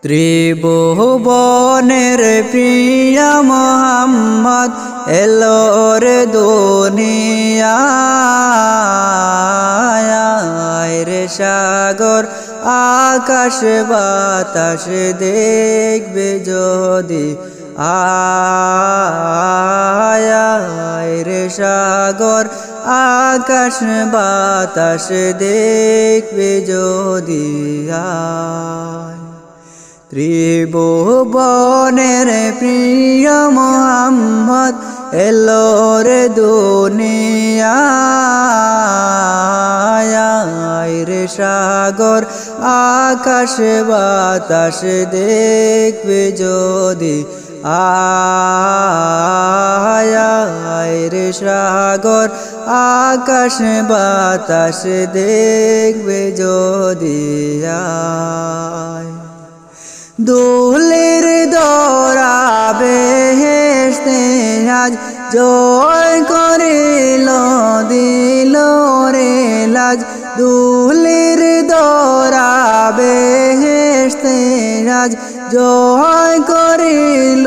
ত্রিভুবনের প্রিয় মোহাম্মদ এলো রে দুনিয়ায় রে সাগর আকাশ বাতাস দেখবে যদি আয় রে সাগর আকাশ বাতাস দেখবে যদি আয় ত্রিভুবনের প্রিয় মোহাম্মদ এলো রে দুনিয়ায় রে সাগর আকাশ বাতাস দেখবে যদি আয় রে সাগর আকাশ বাতাস দেখবে যদি আয় দুলের দরা বেহেশতে আজ জয় করিল দিল রে লাজ দুলের দরা বেহেশতে আজ জয় করিল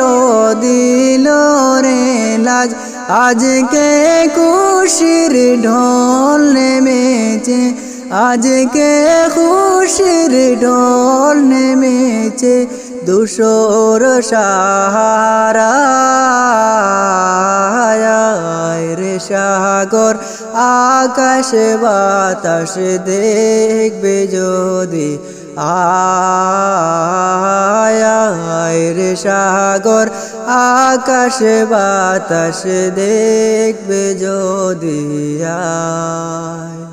দিল রে লাজ আজকে খুশির ঢোল নেমেছে আজকে খুশির ঢোল নেমেছে দুশোর সাহারায় রে সাগর আকাশ বাতাস দেখবে যদি আয় রে সাগর আকাশ বাতাস দেখবে যদি আয়